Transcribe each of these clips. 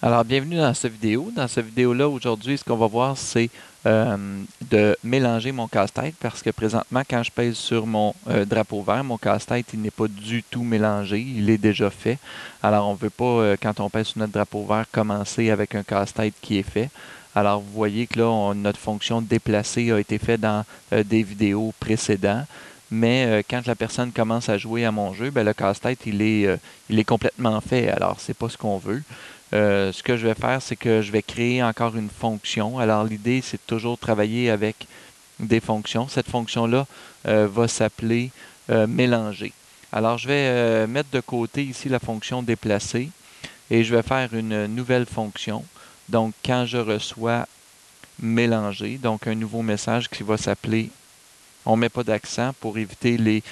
Alors, bienvenue dans cette vidéo. Dans cette vidéo-là, aujourd'hui, ce qu'on va voir, c'est de mélanger mon casse-tête parce que présentement, quand je pèse sur mon drapeau vert, mon casse-tête, il n'est pas du tout mélangé, il est déjà fait. Alors, on ne veut pas, quand on pèse sur notre drapeau vert, commencer avec un casse-tête qui est fait. Alors, vous voyez que là, notre fonction déplacer a été faite dans des vidéos précédentes. Mais quand la personne commence à jouer à mon jeu, ben, le casse-tête, il est complètement fait. Alors, c'est pas ce qu'on veut. Ce que je vais faire, c'est que je vais créer encore une fonction. Alors, l'idée, c'est de toujours travailler avec des fonctions. Cette fonction-là va s'appeler mélanger. Alors, je vais mettre de côté ici la fonction déplacer et je vais faire une nouvelle fonction. Donc, quand je reçois mélanger, donc un nouveau message qui va s'appeler, on ne met pas d'accent pour éviter les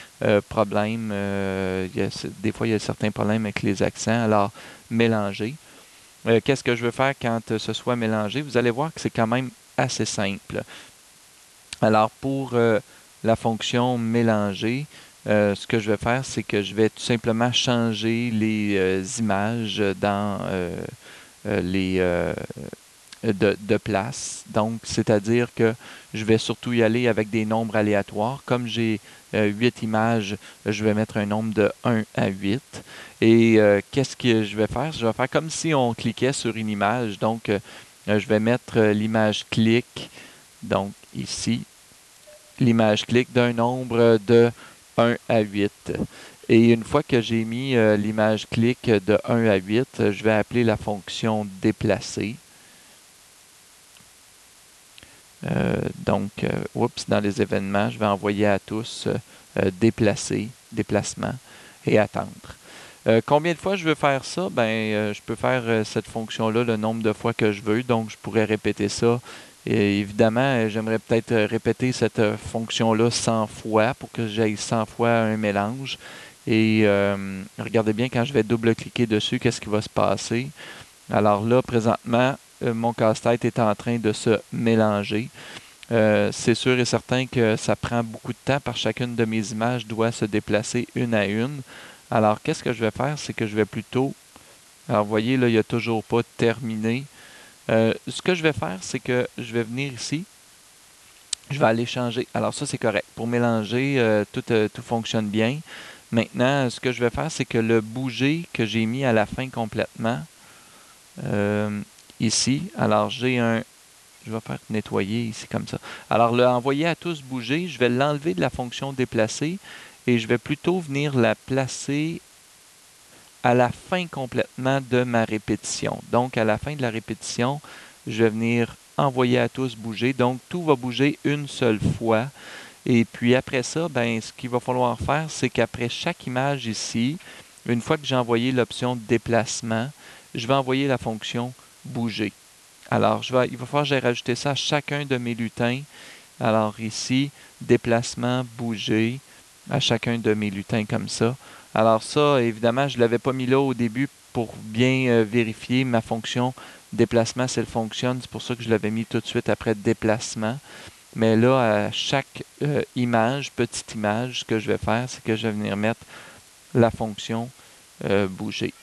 problèmes. Des fois, il y a certains problèmes avec les accents. Alors, mélanger. Qu'est-ce que je veux faire quand ce soit mélangé? Vous allez voir que c'est quand même assez simple. Alors, pour la fonction mélanger, ce que je vais faire, c'est que je vais tout simplement changer les images dans les de place. Donc, c'est-à-dire que je vais surtout y aller avec des nombres aléatoires. Comme j'ai 8 images, je vais mettre un nombre de 1 à 8. Et qu'est-ce que je vais faire? Je vais faire comme si on cliquait sur une image. Donc, je vais mettre l'image clic, donc ici, l'image clic d'un nombre de 1 à 8. Et une fois que j'ai mis l'image clic de 1 à 8, je vais appeler la fonction déplacer. Oups, dans les événements, je vais envoyer à tous déplacer, déplacement et attendre. Combien de fois je veux faire ça? Je peux faire cette fonction-là le nombre de fois que je veux, donc je pourrais répéter ça. Et évidemment, j'aimerais peut-être répéter cette fonction-là 100 fois pour que j'aille 100 fois un mélange. Et regardez bien, quand je vais double-cliquer dessus, qu'est-ce qui va se passer? Alors là, présentement, mon casse-tête est en train de se mélanger. C'est sûr et certain que ça prend beaucoup de temps parce que chacune de mes images doit se déplacer une à une. Alors, qu'est-ce que je vais faire? C'est que je vais plutôt... Alors, vous voyez, là, il n'y a toujours pas terminé. Ce que je vais faire, c'est que je vais venir ici. Je vais aller changer. Alors, ça, c'est correct. Pour mélanger, tout fonctionne bien. Maintenant, ce que je vais faire, c'est que le bouger que j'ai mis à la fin complètement, ici, alors j'ai un... Je vais faire nettoyer ici comme ça. Alors, le envoyer à tous bouger, je vais l'enlever de la fonction déplacer et je vais plutôt venir la placer à la fin complètement de ma répétition. Donc, à la fin de la répétition, je vais venir envoyer à tous bouger. Donc, tout va bouger une seule fois. Et puis après ça, ce qu'il va falloir faire, c'est qu'après chaque image ici, une fois que j'ai envoyé l'option déplacement, je vais envoyer la fonction bouger. Alors, il va falloir que j'ai rajouté ça à chacun de mes lutins. Alors ici, déplacement, bouger, à chacun de mes lutins comme ça. Alors ça, évidemment, je ne l'avais pas mis là au début pour bien vérifier ma fonction déplacement, si elle fonctionne. C'est pour ça que je l'avais mis tout de suite après déplacement. Mais là, à chaque image, petite image, ce que je vais faire, c'est que je vais venir mettre la fonction bouger.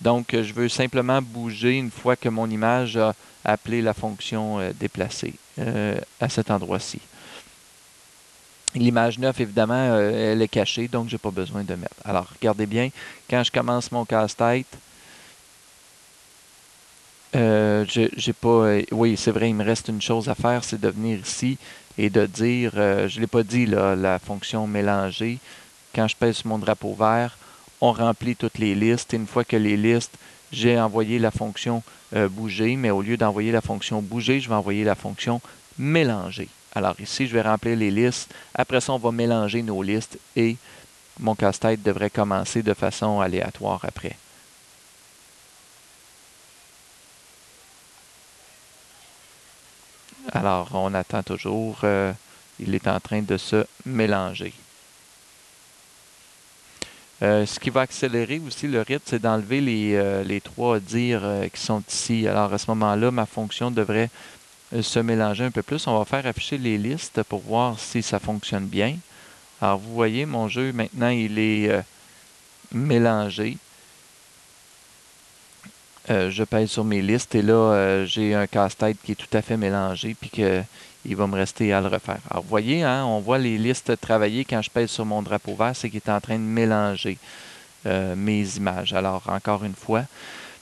Donc, je veux simplement bouger une fois que mon image a appelé la fonction déplacer à cet endroit-ci. L'image 9, évidemment, elle est cachée, donc je n'ai pas besoin de mettre. Alors, regardez bien, quand je commence mon casse-tête, j'ai pas... oui, c'est vrai, il me reste une chose à faire, c'est de venir ici et de dire, je ne l'ai pas dit, là, la fonction mélanger. Quand je pèse sur mon drapeau vert, on remplit toutes les listes. Et une fois que les listes, j'ai envoyé la fonction bouger, mais au lieu d'envoyer la fonction bouger, je vais envoyer la fonction mélanger. Alors ici, je vais remplir les listes. Après ça, on va mélanger nos listes et mon casse-tête devrait commencer de façon aléatoire après. Alors, on attend toujours. Il est en train de se mélanger. Ce qui va accélérer aussi le rythme, c'est d'enlever les trois dires qui sont ici. Alors, à ce moment-là, ma fonction devrait se mélanger un peu plus. On va faire afficher les listes pour voir si ça fonctionne bien. Alors, vous voyez, mon jeu, maintenant, il est mélangé. je pèse sur mes listes et là, j'ai un casse-tête qui est tout à fait mélangé puis que il va me rester à le refaire. Alors, vous voyez, hein, on voit les listes travailler quand je pèse sur mon drapeau vert, c'est qu'il est en train de mélanger mes images. Alors, encore une fois.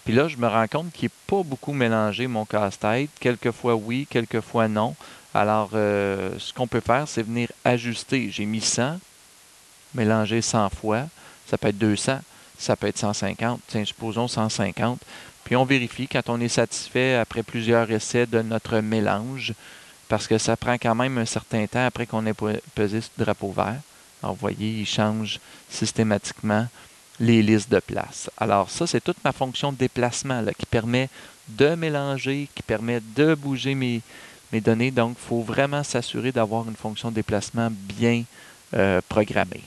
Puis là, je me rends compte qu'il n'est pas beaucoup mélangé, mon casse-tête. Quelquefois oui, quelquefois non. Alors, ce qu'on peut faire, c'est venir ajuster. J'ai mis 100, mélanger 100 fois. Ça peut être 200, ça peut être 150. Tiens, supposons 150. Puis on vérifie quand on est satisfait après plusieurs essais de notre mélange, parce que ça prend quand même un certain temps après qu'on ait pesé sur le drapeau vert. Alors, vous voyez, il change systématiquement les listes de place. Alors, ça, c'est toute ma fonction de déplacement là, qui permet de mélanger, qui permet de bouger mes données. Donc, il faut vraiment s'assurer d'avoir une fonction de déplacement bien programmée.